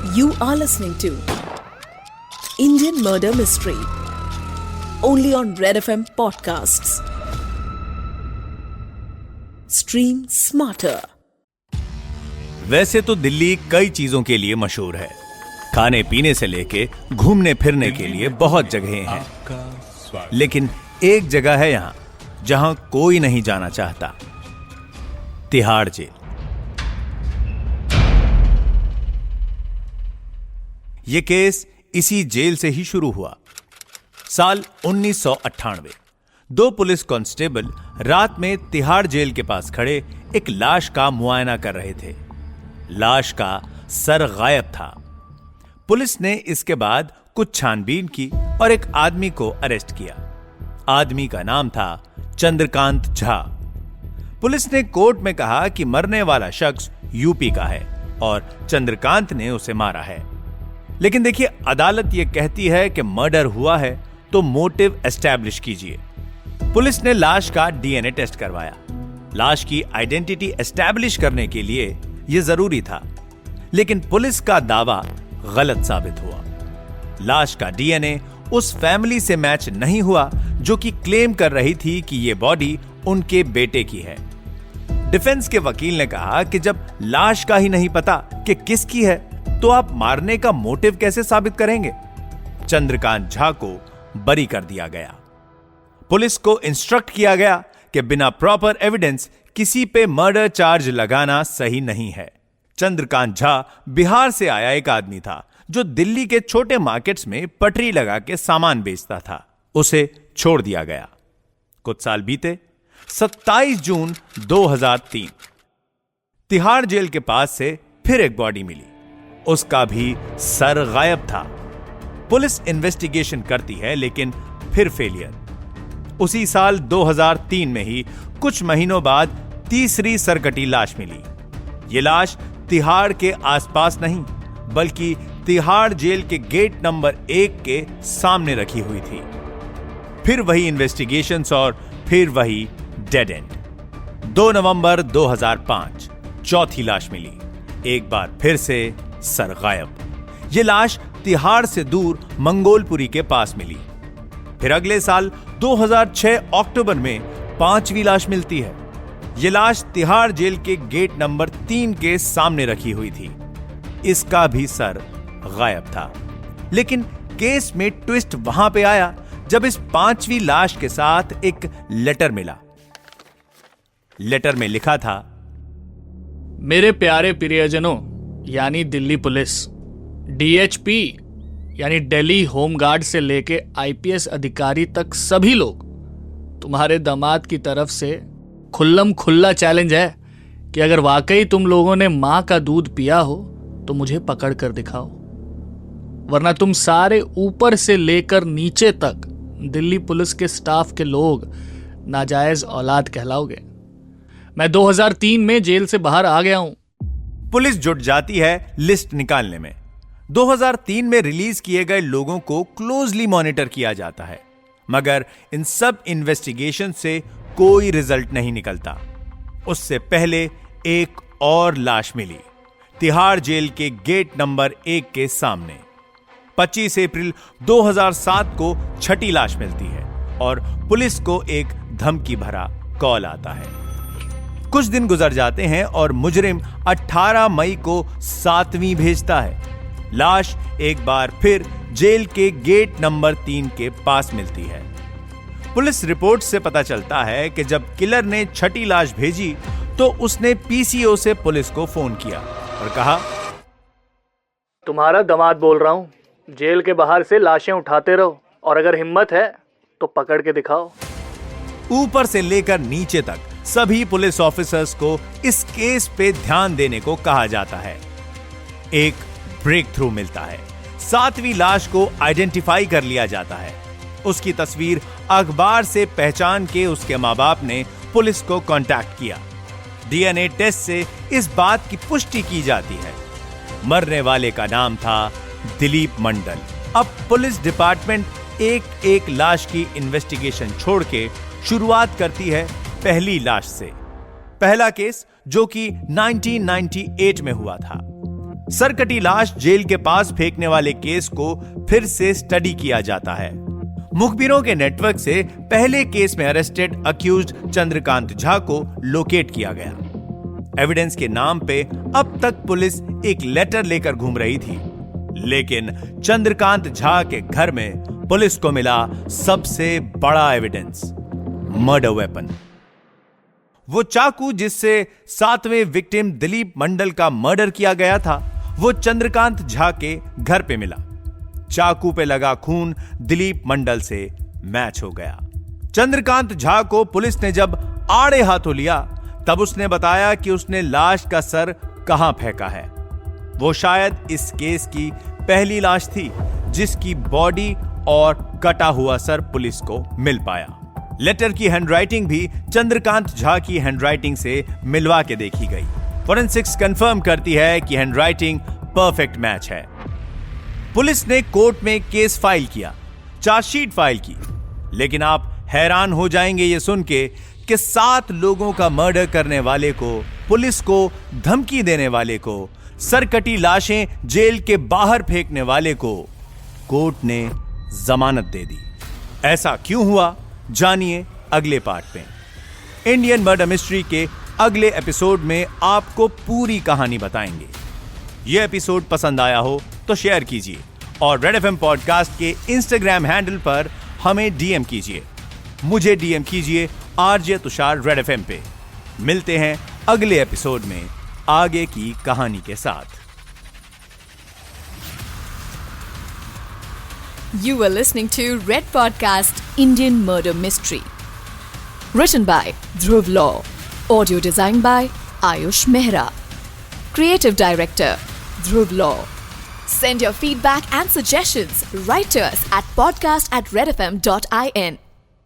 You are listening to Indian Murder Mystery only on Red FM Podcasts. Stream smarter. वैसे तो दिल्ली कई चीजों के लिए मशहूर है। खाने पीने से लेके घूमने फिरने के लिए बहुत जगहें हैं, लेकिन एक जगह है यहां जहां कोई नहीं जाना चाहता, तिहाड़ जेल। यह केस इसी जेल से ही शुरू हुआ। साल 1998 दो पुलिस कांस्टेबल रात में तिहाड़ जेल के पास खड़े एक लाश का मुआयना कर रहे थे। लाश का सर गायब था। पुलिस ने इसके बाद कुछ छानबीन की और एक आदमी को अरेस्ट किया। आदमी का नाम था चंद्रकांत झा। पुलिस ने कोर्ट में कहा कि मरने वाला शख्स यूपी का है और चंद्रकांत ने उसे मारा है। लेकिन देखिए, अदालत यह कहती है कि मर्डर हुआ है तो मोटिव एस्टैब्लिश कीजिए। पुलिस ने लाश का डीएनए टेस्ट करवाया। लाश की आइडेंटिटी एस्टैब्लिश करने के लिए यह जरूरी था, लेकिन पुलिस का दावा गलत साबित हुआ। लाश का डीएनए उस फैमिली से मैच नहीं हुआ जो कि क्लेम कर रही थी कि यह बॉडी उनके बेटे की है। डिफेंस के वकील ने कहा कि जब लाश का ही नहीं पता कि किसकी है तो आप मारने का मोटिव कैसे साबित करेंगे। चंद्रकांत झा को बरी कर दिया गया। पुलिस को इंस्ट्रक्ट किया गया कि बिना प्रॉपर एविडेंस किसी पे मर्डर चार्ज लगाना सही नहीं है। चंद्रकांत झा बिहार से आया एक आदमी था जो दिल्ली के छोटे मार्केट्स में पटरी लगा के सामान बेचता था। उसे छोड़ दिया गया। कुछ साल बीते। 27 जून 2003 तिहाड़ जेल के पास से फिर एक बॉडी मिली। उसका भी सर गायब था। पुलिस इन्वेस्टिगेशन करती है, लेकिन फिर फेलियर। उसी साल 2003 में ही कुछ महीनों बाद तीसरी सरकटी लाश मिली। यह लाश तिहाड़ के आसपास नहीं, बल्कि तिहाड़ जेल के गेट नंबर 1 के सामने रखी हुई थी। फिर वही इन्वेस्टिगेशंस और फिर वही डेड एंड। 2 नवंबर 2005 चौथी लाश मिली। एक बार फिर से सर गायब। यह लाश तिहाड़ से दूर मंगोलपुरी के पास मिली। फिर अगले साल 2006 अक्टूबर में 5वीं लाश मिलती है। यह लाश तिहाड़ जेल के गेट नंबर 3 के सामने रखी हुई थी। इसका भी सर गायब था। लेकिन केस में ट्विस्ट वहां पे आया जब इस 5वीं लाश के साथ एक लेटर मिला। लेटर में लिखा था, मेरे प्यारे प्रियजनों यानी दिल्ली पुलिस, डीएचपी यानी दिल्ली होमगार्ड से लेके आईपीएस अधिकारी तक सभी लोग, तुम्हारे दामाद की तरफ से खुल्लम खुल्ला चैलेंज है कि अगर वाकई तुम लोगों ने मां का दूध पिया हो तो मुझे पकड़ कर दिखाओ, वरना तुम सारे ऊपर से लेकर नीचे तक दिल्ली पुलिस के स्टाफ के लोग नाजायज औलाद कहलाओगे। मैं 2003 में जेल से बाहर आ गया हूं। पुलिस जुट जाती है लिस्ट निकालने में। 2003 में रिलीज किए गए लोगों को क्लोजली मॉनिटर किया जाता है, मगर इन सब इन्वेस्टिगेशन से कोई रिजल्ट नहीं निकलता। उससे पहले एक और लाश मिली तिहाड़ जेल के गेट नंबर 1 के सामने। 25 अप्रैल 2007 को छठी लाश मिलती है और पुलिस को एक धमकी भरा कॉल आता है। कुछ दिन गुजर जाते हैं और मुजरिम 18 मई को 7वीं भेजता है। लाश एक बार फिर जेल के गेट नंबर 3 के पास मिलती है। पुलिस रिपोर्ट से पता चलता है कि जब किलर ने छठी लाश भेजी तो उसने पीसीओ से पुलिस को फोन किया और कहा, तुम्हारा दामाद बोल रहा हूं, जेल के बाहर से लाशें उठाते रहो और अगर हिम्मत है तो पकड़ के दिखाओ। ऊपर से लेकर नीचे तक सभी पुलिस ऑफिसर्स को इस केस पे ध्यान देने को कहा जाता है। एक ब्रेक थ्रू मिलता है। 7वीं लाश को आइडेंटिफाई कर लिया जाता है। उसकी तस्वीर अखबार से पहचान के उसके मां बाप ने पुलिस को कांटेक्ट किया। डीएनए टेस्ट से इस बात की पुष्टि की जाती है। मरने वाले का नाम था दिलीप मंडल। अब पुलिस डिपार्टमेंट एक लाश की इन्वेस्टिगेशन छोड़ के शुरुआत करती है पहली लाश से। पहला केस जो कि 1998 में हुआ था। सरकटी लाश जेल के पास फेंकने वाले केस को फिर से स्टडी किया जाता है। मुखबिरों के नेटवर्क से पहले केस में अरेस्टेड अक्यूज्ड चंद्रकांत झा को लोकेट किया गया। एविडेंस के नाम पे अब तक पुलिस एक लेटर लेकर घूम रही थी, लेकिन चंद्रकांत झा के घर में पुलिस को मिला सबसे बड़ा एविडेंस, मर्डर वेपन। वो चाकू जिससे 7वें विक्टिम दिलीप मंडल का मर्डर किया गया था, वो चंद्रकांत झा के घर पे मिला। चाकू पे लगा खून दिलीप मंडल से मैच हो गया। चंद्रकांत झा को पुलिस ने जब आड़े हाथों लिया, तब उसने बताया कि उसने लाश का सर कहां फेंका है। वो शायद इस केस की पहली लाश थी जिसकी बॉडी और कटा हुआ सर पुलिस को मिल पाया। लेटर की हैंडराइटिंग भी चंद्रकांत झा की हैंडराइटिंग से मिलवा के देखी गई। फोरेंसिक्स कंफर्म करती है कि हैंडराइटिंग परफेक्ट मैच है। पुलिस ने कोर्ट में केस फाइल किया, चार्जशीट फाइल की, लेकिन आप हैरान हो जाएंगे ये सुन के कि 7 लोगों का मर्डर करने वाले को, पुलिस को धमकी देने वाले को, सरकटी लाशें जेल के बाहर फेंकने वाले को कोर्ट ने जमानत दे दी। ऐसा क्यों हुआ, जानिए अगले पार्ट में। इंडियन मर्डर मिस्ट्री के अगले एपिसोड में आपको पूरी कहानी बताएंगे। यह एपिसोड पसंद आया हो तो शेयर कीजिए और रेड एफएम पॉडकास्ट के इंस्टाग्राम हैंडल पर हमें डीएम कीजिए। मुझे डीएम कीजिए आरजे तुषार रेड एफएम पे। मिलते हैं अगले एपिसोड में आगे की कहानी के साथ। You were listening to Red Podcast Indian Murder Mystery. Written by Dhruv Law. Audio designed by Ayush Mehra. Creative Director Dhruv Law. Send your feedback and suggestions right to us at podcast@redfm.in.